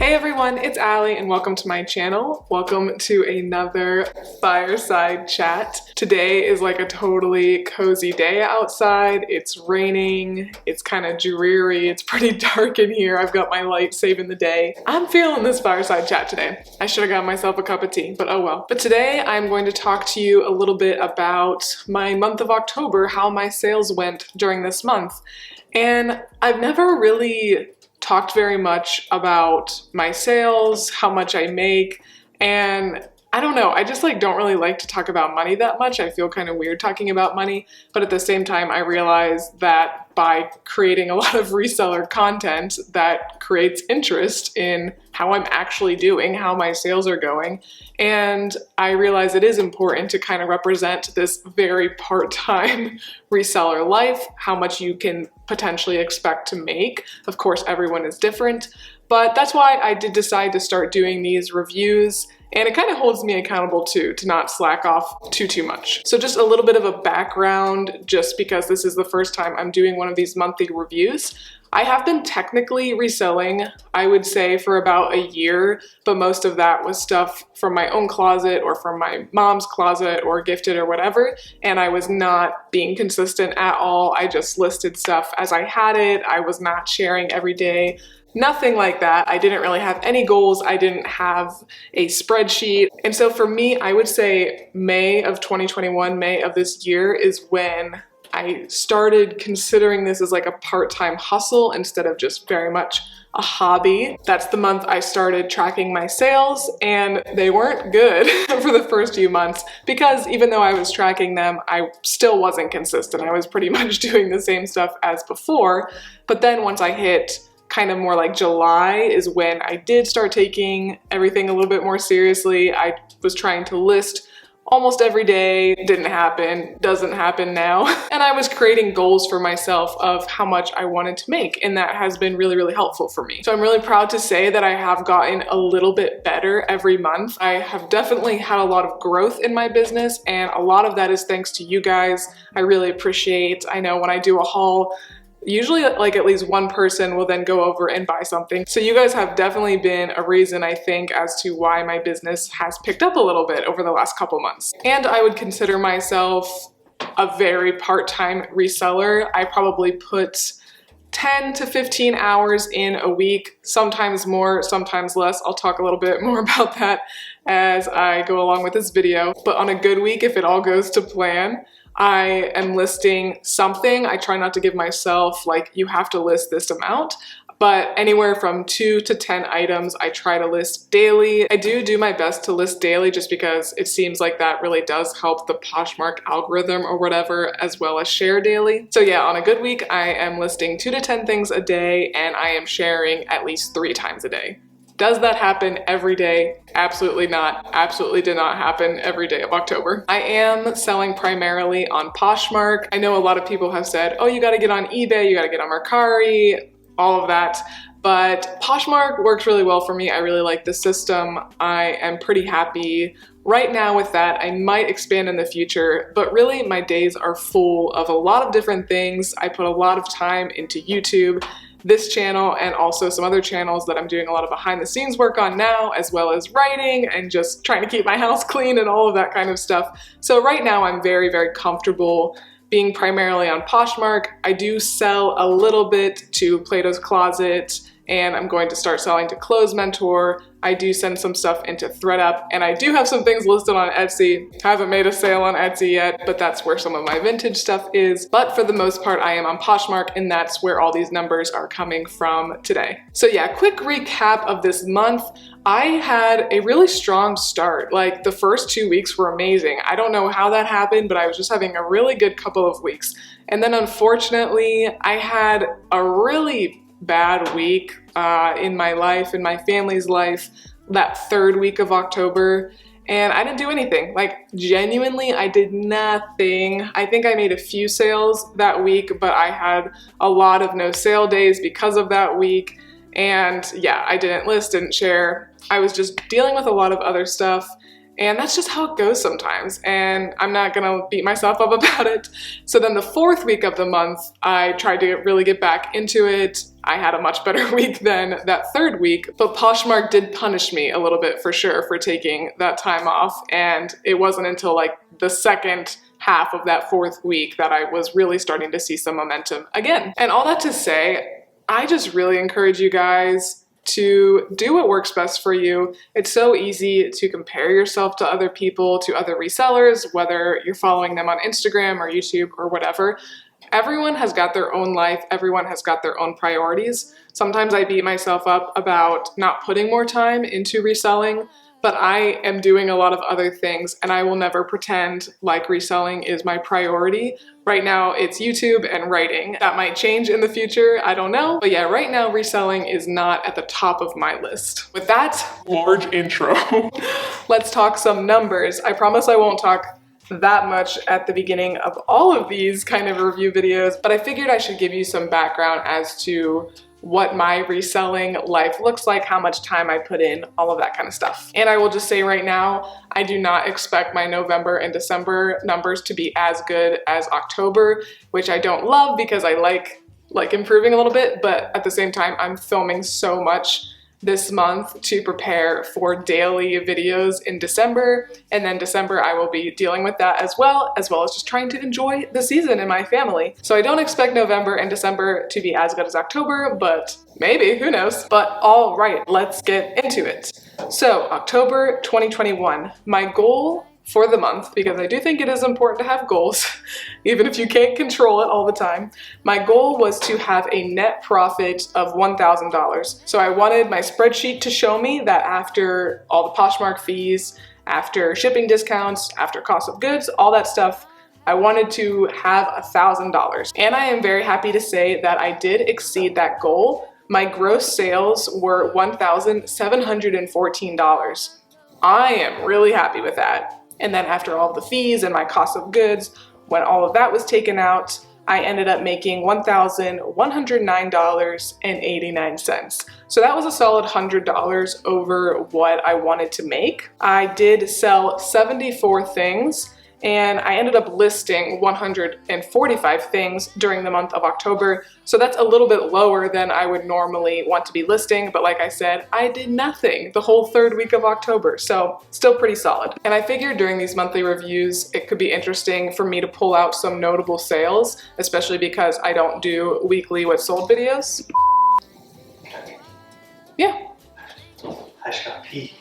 Hey everyone, it's Allie and welcome to my channel. Welcome to another fireside chat. Today is like a totally cozy day outside. It's raining, it's kind of dreary, it's pretty dark in here. I've got my light saving the day. I'm feeling this fireside chat today. I should have got myself a cup of tea, but oh well. But today I'm going to talk to you a little bit about my month of October, how my sales went during this month. And I've never really talked very much about my sales, how much I make, and I don't know, I just don't really like to talk about money that much. I feel kind of weird talking about money, but at the same time I realize that by creating a lot of reseller content that creates interest in how I'm actually doing, how my sales are going, and I realize it is important to kind of represent this very part-time reseller life, how much you can potentially expect to make. Of course, everyone is different, but that's why I did decide to start doing these reviews, and it kind of holds me accountable too, to not slack off too much. So just a little bit of a background, just because this is the first time I'm doing one of these monthly reviews. I have been technically reselling, I would say, for about a year, but most of that was stuff from my own closet or from my mom's closet or gifted or whatever, and I was not being consistent at all. I just listed stuff as I had it. I was not sharing every day. Nothing like that. I didn't really have any goals. I didn't have a spreadsheet. And so for me, I would say May of 2021, May of this year is when I started considering this as like a part-time hustle instead of just very much a hobby. That's the month I started tracking my sales, and they weren't good for the first few months because even though I was tracking them, I still wasn't consistent. I was pretty much doing the same stuff as before. But then once I hit kind of more like July is when I did start taking everything a little bit more seriously. I was trying to list almost every day. Didn't happen, doesn't happen now. And I was creating goals for myself of how much I wanted to make, and that has been really helpful for me. So I'm really proud to say that I have gotten a little bit better every month. I have definitely had a lot of growth in my business, and a lot of that is thanks to you guys. I really appreciate. I know when I do a haul, usually like at least one person will then go over and buy something. So you guys have definitely been a reason, I think, as to why my business has picked up a little bit over the last couple months. And I would consider myself a very part-time reseller. I probably put 10 to 15 hours in a week, sometimes more, sometimes less. I'll talk a little bit more about that as I go along with this video. But on a good week, if it all goes to plan, I am listing something. I try not to give myself like, you have to list this amount, but anywhere from 2 to 10 items I try to list daily. I do my best to list daily just because it seems like that really does help the Poshmark algorithm or whatever, as well as share daily. So yeah, on a good week, I am listing 2 to 10 things a day, and I am sharing at least 3 times a day. Does that happen every day? Absolutely not. Absolutely did not happen every day of October. I am selling primarily on Poshmark. I know a lot of people have said, oh, you gotta get on eBay, you gotta get on Mercari, all of that. But Poshmark works really well for me. I really like the system. I am pretty happy right now with that. I might expand in the future, but really my days are full of a lot of different things. I put a lot of time into YouTube, this channel, and also some other channels that I'm doing a lot of behind the scenes work on now, as well as writing and just trying to keep my house clean and all of that kind of stuff. So right now I'm very comfortable being primarily on Poshmark. I do sell a little bit to Plato's Closet, and I'm going to start selling to Clothes Mentor. I do send some stuff into ThreadUp, and I do have some things listed on Etsy. Haven't made a sale on Etsy yet, but that's where some of my vintage stuff is. But for the most part, I am on Poshmark, and that's where all these numbers are coming from today. So yeah, quick recap of this month. I had a really strong start. Like the first 2 weeks were amazing. I don't know how that happened, but I was just having a really good couple of weeks. And then unfortunately, I had a really bad week in my life, in my family's life, that third week of October, and I didn't do anything. Like genuinely, I did nothing. I think I made a few sales that week, but I had a lot of no sale days because of that week. And yeah, I didn't list, didn't share. I was just dealing with a lot of other stuff, And that's just how it goes sometimes, and I'm not gonna beat myself up about it. So then the 4th week of the month, I tried to really get back into it. I had a much better week than that 3rd week, but Poshmark did punish me a little bit for sure for taking that time off, and it wasn't until like the 2nd half of that 4th week that I was really starting to see some momentum again. And all that to say, I just really encourage you guys to do what works best for you. It's so easy to compare yourself to other people, to other resellers, whether you're following them on Instagram or YouTube or whatever. Everyone has got their own life. Everyone has got their own priorities. Sometimes I beat myself up about not putting more time into reselling, but I am doing a lot of other things, and I will never pretend like reselling is my priority. Right now it's YouTube and writing. That might change in the future, I don't know. But yeah, right now reselling is not at the top of my list. With that large intro, let's talk some numbers. I promise I won't talk that much at the beginning of all of these kind of review videos, but I figured I should give you some background as to what my reselling life looks like, how much time I put in, all of that kind of stuff. And I will just say right now, I do not expect my November and December numbers to be as good as October, which I don't love because I like improving a little bit, but at the same time, I'm filming so much this month to prepare for daily videos in December, and then December I will be dealing with that as well as just trying to enjoy the season and my family. So I don't expect November and December to be as good as October, but maybe, who knows? But all right, let's get into it. So October 2021, my goal for the month, because I do think it is important to have goals, even if you can't control it all the time. My goal was to have a net profit of $1,000. So I wanted my spreadsheet to show me that after all the Poshmark fees, after shipping discounts, after cost of goods, all that stuff, I wanted to have $1,000. And I am very happy to say that I did exceed that goal. My gross sales were $1,714. I am really happy with that. And then after all the fees and my cost of goods, when all of that was taken out, I ended up making $1,109.89. So that was a solid $100 over what I wanted to make. I did sell 74 things, and I ended up listing 145 things during the month of October. So that's a little bit lower than I would normally want to be listing, but like I said, I did nothing the whole 3rd week of October, so still pretty solid. And I figured during these monthly reviews, it could be interesting for me to pull out some notable sales, especially because I don't do weekly what sold videos. Yeah. I just gotta pee.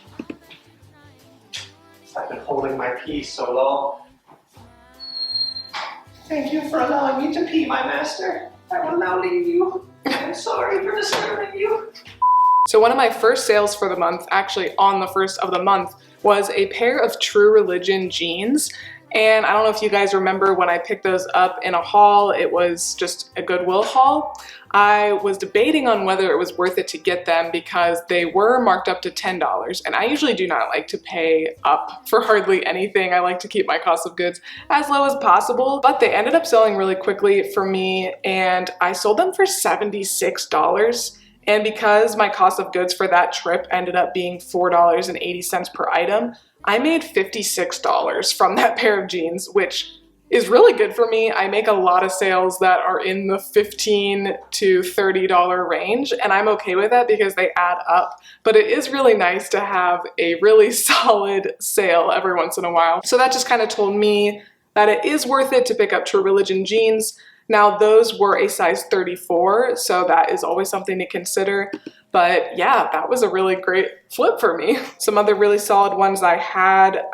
I've been holding my pee so long. Thank you for allowing me to pee, my master. I will now leave you. I'm sorry for disturbing you. So one of my first sales for the month, actually on the 1st of the month, was a pair of True Religion jeans. And I don't know if you guys remember when I picked those up in a haul, it was just a Goodwill haul. I was debating on whether it was worth it to get them because they were marked up to $10. And I usually do not like to pay up for hardly anything. I like to keep my cost of goods as low as possible, but they ended up selling really quickly for me, and I sold them for $76. And because my cost of goods for that trip ended up being $4.80 per item, I made $56 from that pair of jeans, which is really good for me. I make a lot of sales that are in the $15 to $30 range, and I'm okay with that because they add up. But it is really nice to have a really solid sale every once in a while. So that just kind of told me that it is worth it to pick up True Religion jeans. Now those were a size 34, so that is always something to consider. But yeah, that was a really great flip for me. Some other really solid ones I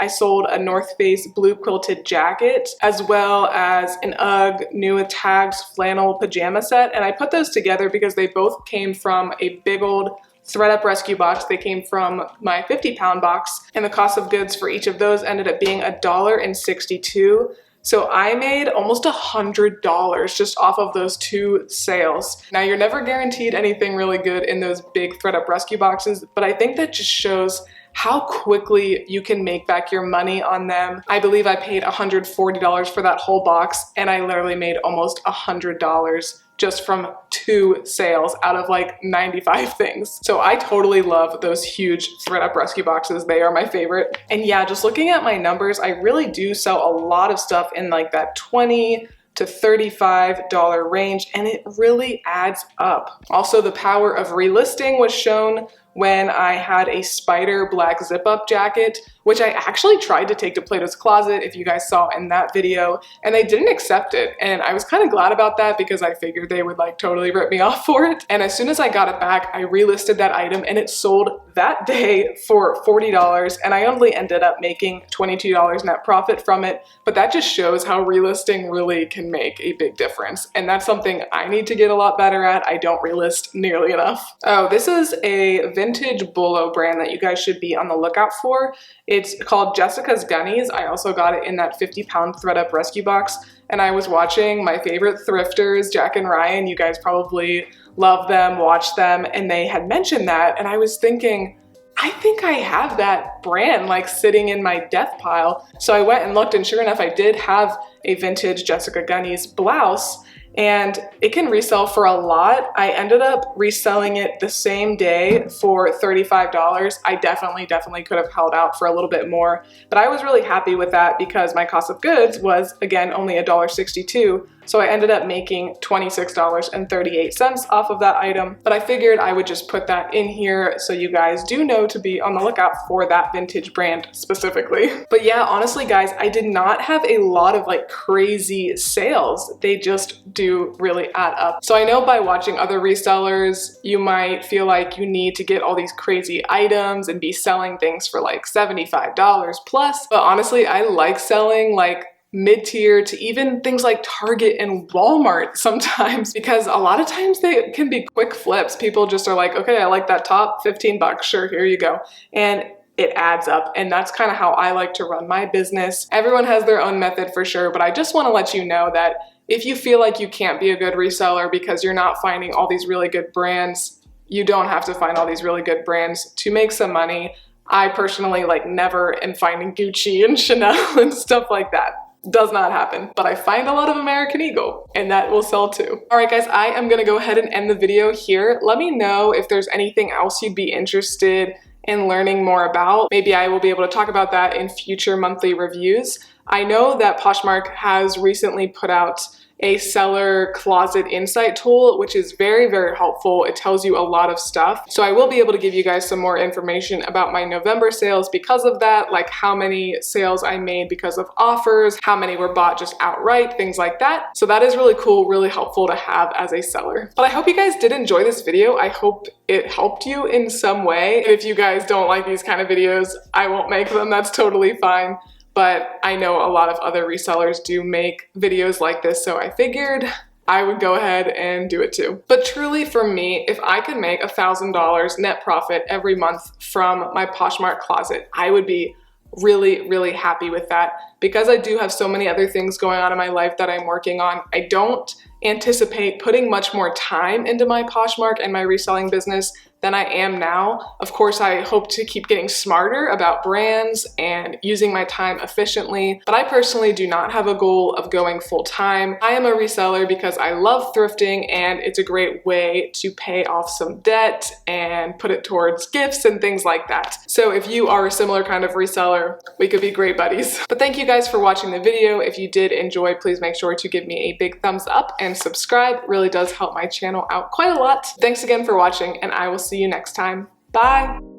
sold a North Face blue quilted jacket, as well as an UGG new tags flannel pajama set. And I put those together because they both came from a big old ThredUp rescue box. They came from my 50-pound box, and the cost of goods for each of those ended up being $1.62. So I made almost $100 just off of those two sales. Now you're never guaranteed anything really good in those big ThredUp rescue boxes, but I think that just shows how quickly you can make back your money on them. I believe I paid $140 for that whole box, and I literally made almost $100 just from 2 sales out of like 95 things. So I totally love those huge ThredUp rescue boxes. They are my favorite. And yeah, just looking at my numbers, I really do sell a lot of stuff in like that $20 to $35 range, and it really adds up. Also, the power of relisting was shown when I had a spider black zip-up jacket, which I actually tried to take to Plato's Closet, if you guys saw in that video, and they didn't accept it. And I was kind of glad about that because I figured they would like totally rip me off for it. And as soon as I got it back, I relisted that item and it sold that day for $40, and I only ended up making $22 net profit from it. But that just shows how relisting really can make a big difference. And that's something I need to get a lot better at. I don't relist nearly enough. Oh, this is a vintage bolo brand that you guys should be on the lookout for. It's called Jessica's Gunnies. I also got it in that 50-pound ThredUp rescue box. And I was watching my favorite thrifters, Jack and Ryan. You guys probably love them, watch them, and they had mentioned that. And I was thinking, I think I have that brand like sitting in my death pile. So I went and looked, and sure enough, I did have a vintage Jessica Gunnies blouse, and it can resell for a lot. I ended up reselling it the same day for $35. I definitely could have held out for a little bit more, but I was really happy with that because my cost of goods was, again, only $1.62. So I ended up making $26.38 off of that item, but I figured I would just put that in here so you guys do know to be on the lookout for that vintage brand specifically. But yeah, honestly guys, I did not have a lot of like crazy sales. They just do really add up. So I know by watching other resellers, you might feel like you need to get all these crazy items and be selling things for like $75 plus, but honestly, I like selling like mid-tier to even things like Target and Walmart sometimes, because a lot of times they can be quick flips. People just are like, okay, I like that top, 15 bucks, sure, here you go. And it adds up, and that's kind of how I like to run my business. Everyone has their own method for sure, but I just want to let you know that if you feel like you can't be a good reseller because you're not finding all these really good brands, you don't have to find all these really good brands to make some money. I personally like never am finding Gucci and Chanel and stuff like that. Does not happen, but I find a lot of American Eagle, and that will sell too. All right guys, I am gonna go ahead and end the video here. Let me know if there's anything else you'd be interested in learning more about. Maybe I will be able to talk about that in future monthly reviews. I know that Poshmark has recently put out a seller closet insight tool, which is very helpful. It tells you a lot of stuff. So I will be able to give you guys some more information about my November sales because of that, like how many sales I made because of offers, how many were bought just outright, things like that. So that is really cool, really helpful to have as a seller. But I hope you guys did enjoy this video. I hope it helped you in some way. And if you guys don't like these kind of videos, I won't make them. That's totally fine. But I know a lot of other resellers do make videos like this, so I figured I would go ahead and do it too. But truly for me, if I could make $1,000 net profit every month from my Poshmark closet, I would be really happy with that. Because I do have so many other things going on in my life that I'm working on, I don't anticipate putting much more time into my Poshmark and my reselling business than I am now. Of course, I hope to keep getting smarter about brands and using my time efficiently, but I personally do not have a goal of going full time. I am a reseller because I love thrifting, and it's a great way to pay off some debt and put it towards gifts and things like that. So if you are a similar kind of reseller, we could be great buddies. But thank you guys for watching the video. If you did enjoy, please make sure to give me a big thumbs up and subscribe. It really does help my channel out quite a lot. Thanks again for watching, and I will see you next time. Bye!